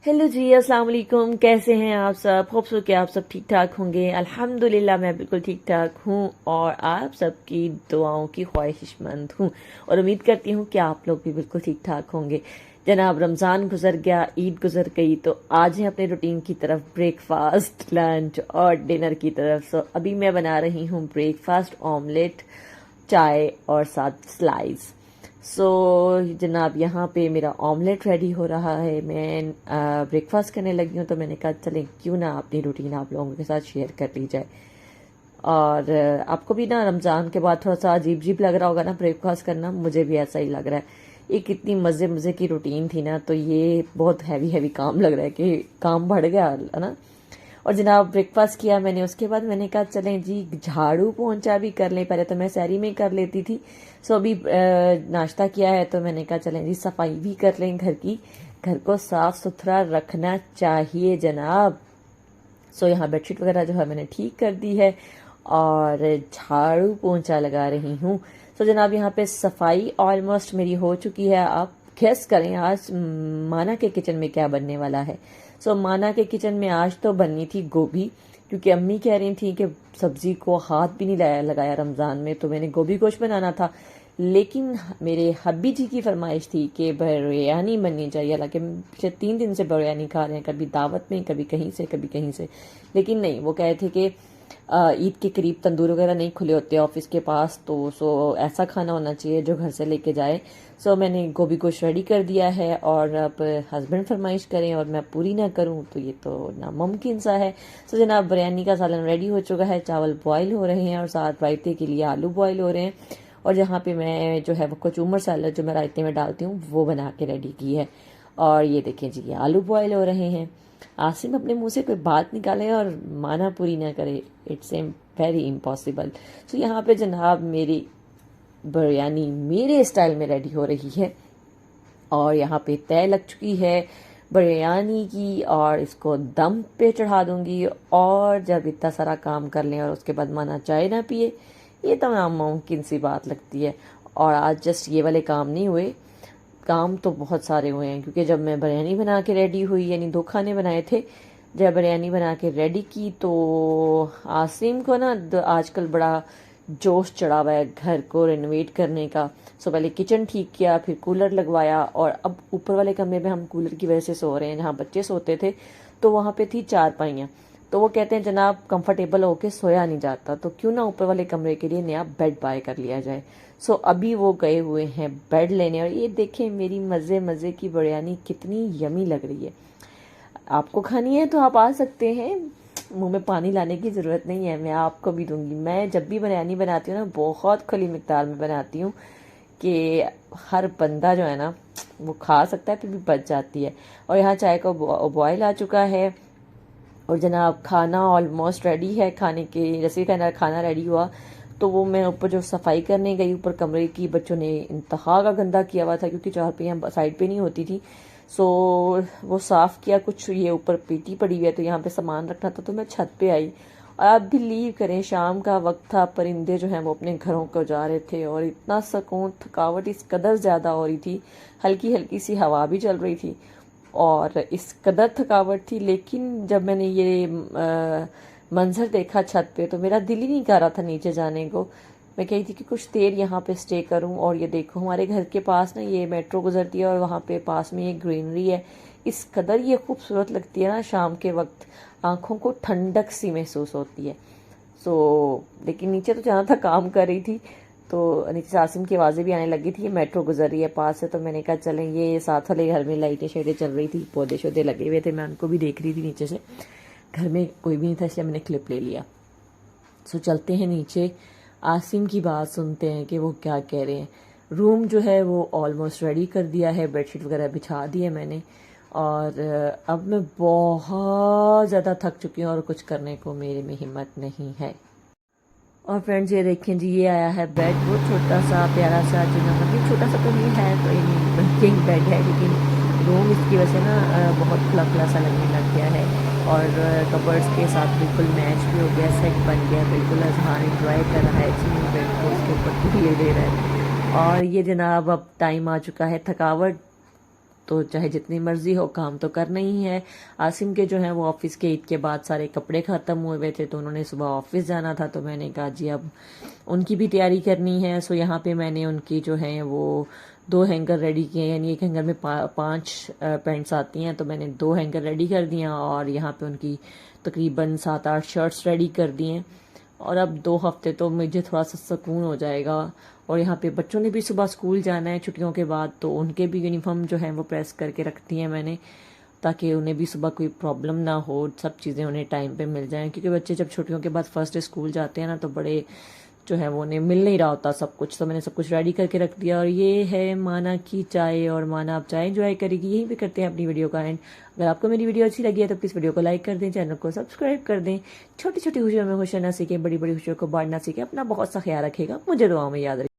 Hello जी, अस्सलाम वालेकुम। कैसे हैं आप सब? होप सो कि आप सब ठीक ठाक होंगे। अल्हम्दुलिल्लाह मैं बिल्कुल ठीक ठाक हूँ और आप सबकी दुआओं की ख्वाहिशमंद हूँ और उम्मीद करती हूँ कि आप लोग भी बिल्कुल ठीक ठाक होंगे। जनाब, रमज़ान गुजर गया, ईद गुजर गई, तो आज है अपने रूटीन की तरफ, ब्रेकफास्ट, लंच और डिनर की तरफ। सो अभी मैं बना रही हूँ ब्रेकफास्ट, ऑमलेट, चाय और साथ स्लाइस। सो जनाब, यहाँ पे मेरा ऑमलेट रेडी हो रहा है। मैं ब्रेकफास्ट करने लगी हूँ, तो मैंने कहा चलें क्यों ना अपनी रूटीन आप लोगों के साथ शेयर कर ली जाए। और आपको भी ना रमज़ान के बाद थोड़ा सा अजीब अजीब लग रहा होगा ना ब्रेकफास्ट करना, मुझे भी ऐसा ही लग रहा है। ये कितनी मज़े मज़े की रूटीन थी ना, तो ये बहुत हैवी हैवी काम लग रहा है कि काम बढ़ गया है ना। और जनाब, ब्रेकफास्ट किया मैंने, उसके बाद मैंने कहा चलें जी झाड़ू पोंछा भी कर लें। पहले तो मैं सहरी में ही कर लेती थी, सो अभी नाश्ता किया है तो मैंने कहा चलें जी सफाई भी कर लें घर की। घर को साफ सुथरा रखना चाहिए जनाब। सो यहाँ बेडशीट वगैरह जो है मैंने ठीक कर दी है और झाड़ू पोंछा लगा रही हूँ। सो जनाब, यहाँ पे सफाई ऑलमोस्ट मेरी हो चुकी है। आप गेस करें आज माना के किचन में क्या बनने वाला है। सो माना के किचन में आज तो बननी थी गोभी, क्योंकि अम्मी कह रही थी कि सब्जी को हाथ भी नहीं लगाया रमज़ान में, तो मैंने गोभी गोश्त बनाना था। लेकिन मेरे हब्बी जी की फरमाइश थी कि बिरयानी बननी चाहिए। हालांकि पिछले 3 दिन से बिरयानी खा रहे हैं, कभी दावत में, कभी कहीं से, कभी कहीं से। लेकिन नहीं, वो कहे थे कि ईद के करीब तंदूर वगैरह नहीं खुले होते ऑफिस के पास, तो सो ऐसा खाना होना चाहिए जो घर से लेके जाए। सो मैंने गोभी गोश्त रेडी कर दिया है और अब हस्बैंड फरमाइश करें और मैं पूरी ना करूं तो ये तो नामुमकिन सा है। सो जनाब, बिरयानी का सालन रेडी हो चुका है, चावल बॉयल हो रहे हैं और साथ रायते के लिए आलू बॉयल हो रहे हैं। और जहाँ पे मैं जो है वो कचूमर सैलड जो मैं रायते में डालती हूँ वो बना के रेडी की है। और ये देखें जी, ये आलू बॉयल हो रहे हैं। आसिम अपने मुंह से कोई बात निकाले और माना पूरी ना करे, इट्स ए वेरी इम्पॉसिबल। सो यहाँ पे जनाब मेरी बिरयानी मेरे स्टाइल में रेडी हो रही है और यहाँ पे तय लग चुकी है बिरयानी की और इसको दम पे चढ़ा दूंगी। और जब इतना सारा काम कर लें और उसके बाद माना चाय ना पिए, ये तो नामुमकिन सी बात लगती है। और आज जस्ट ये वाले काम नहीं हुए, काम तो बहुत सारे हुए हैं, क्योंकि जब मैं बिरयानी बना के रेडी हुई, यानी 2 खाने बनाए थे, जब बिरयानी बना के रेडी की तो आसिम को ना आजकल बड़ा जोश चढ़ा हुआ है घर को रेनोवेट करने का। सो पहले किचन ठीक किया, फिर कूलर लगवाया और अब ऊपर वाले कमरे में हम कूलर की वजह से सो रहे हैं। जहाँ बच्चे सोते थे तो वहाँ पे थी चारपाइयाँ, तो वो कहते हैं जनाब कंफर्टेबल होके सोया नहीं जाता, तो क्यों ना ऊपर वाले कमरे के लिए नया बेड बाय कर लिया जाए। सो अभी वो गए हुए हैं बेड लेने। और ये देखें मेरी मज़े मज़े की बिरयानी कितनी यमी लग रही है। आपको खानी है तो आप आ सकते हैं, मुंह में पानी लाने की ज़रूरत नहीं है, मैं आपको भी दूंगी। मैं जब भी बिरयानी बनाती हूँ ना बहुत खुली मिकदार में बनाती हूँ कि हर बंदा जो है ना वो खा सकता है, फिर भी बच जाती है। और यहाँ चाय का बॉयल आ चुका है और जनाब खाना ऑलमोस्ट रेडी है। खाने के जैसे ही खाना रेडी हुआ तो वो मैं ऊपर जो सफाई करने गई ऊपर कमरे की, बच्चों ने इंतहा का गंदा किया हुआ था क्योंकि चारपाइयाँ साइड पे नहीं होती थी। सो वो साफ़ किया, कुछ ये ऊपर पीटी पड़ी हुई है तो यहाँ पे सामान रखना था, तो मैं छत पे आई। और आप बिलीव करें, शाम का वक्त था, परिंदे जो हैं वो अपने घरों को जा रहे थे और इतना सुकून, थकावट इस कदर ज़्यादा हो रही थी, हल्की हल्की सी हवा भी चल रही थी और इस कदर थकावट थी। लेकिन जब मैंने ये मंजर देखा छत पे तो मेरा दिल ही नहीं कर रहा था नीचे जाने को। मैं कही थी कि कुछ देर यहाँ पे स्टे करूँ। और ये देखो हमारे घर के पास ना ये मेट्रो गुजरती है और वहाँ पे पास में ये ग्रीनरी है, इस कदर ये खूबसूरत लगती है ना शाम के वक्त, आंखों को ठंडक सी महसूस होती है। सो लेकिन नीचे तो जाना था, काम कर रही थी, तो नीचे से आसिम की आवाज़ें भी आने लगी थी, ये मेट्रो गुजर रही है पास से। तो मैंने कहा चलें, ये साथ वाले घर में लाइटें शाइटें चल रही थी, पौधे शौधे लगे हुए थे, मैं उनको भी देख रही थी नीचे से। घर में कोई भी नहीं था इसलिए मैंने क्लिप ले लिया। सो चलते हैं नीचे, आसिम की बात सुनते हैं कि वो क्या कह रहे हैं। रूम जो है वो ऑलमोस्ट रेडी कर दिया है, बेडशीट वगैरह बिछा दी है मैंने और अब मैं बहुत ज़्यादा थक चुकी हूँ और कुछ करने को मेरे में हिम्मत नहीं है। और फ्रेंड्स ये देखें जी, ये आया है बेड, वो छोटा सा प्यारा सा, जो ना मतलब छोटा सा तो नहीं है, तो किंग बेड है, लेकिन रूम इसकी वजह से ना बहुत खुला खुला सा लगने लग गया है और कबर्ड्स के साथ बिल्कुल मैच भी हो गया, सेट बन गया बिल्कुल। अजहान इंजॉय कर रहा है जी बेड को, उसके ऊपर धीरे दे रहा है। और ये जनाब अब टाइम आ चुका है, थकावट तो चाहे जितनी मर्जी हो काम तो करना ही है। आसिम के जो है वो ऑफिस के ईद के बाद सारे कपड़े ख़त्म हुए हुए थे, तो उन्होंने सुबह ऑफिस जाना था, तो मैंने कहा जी अब उनकी भी तैयारी करनी है। सो यहाँ पे मैंने उनकी जो है वो 2 हैंगर रेडी किए, यानी एक हैंगर में 5 पैंट्स आती हैं, तो मैंने 2 हैंगर रेडी कर दिया और यहाँ पे उनकी तकरीबन 7-8 शर्ट्स रेडी कर दी हैं। और अब 2 हफ्ते तो मुझे थोड़ा सा सुकून हो जाएगा। और यहाँ पे बच्चों ने भी सुबह स्कूल जाना है छुट्टियों के बाद, तो उनके भी यूनिफॉर्म जो है वो प्रेस करके रखती हैं मैंने, ताकि उन्हें भी सुबह कोई प्रॉब्लम ना हो, सब चीज़ें उन्हें टाइम पे मिल जाएं। क्योंकि बच्चे जब छुट्टियों के बाद फर्स्ट डे स्कूल जाते हैं ना, तो बड़े जो है वो उन्हें मिल नहीं रहा होता सब कुछ, तो मैंने सब कुछ रेडी करके रख दिया। और ये है माना की चाय, और माना आप चाय एंजॉय करेगी। यहीं पे करते हैं अपनी वीडियो का एंड। अगर आपको मेरी वीडियो अच्छी लगी है तो प्लीज़ वीडियो को लाइक कर दें, चैनल को सब्सक्राइब कर दें। छोटी छोटी खुशियों में खुश रहना सीखें, बड़ी बड़ी खुशियों को बांटना सीखें। अपना बहुत सा ख्याल रखेगा, मुझे दुआओं में याद रखें।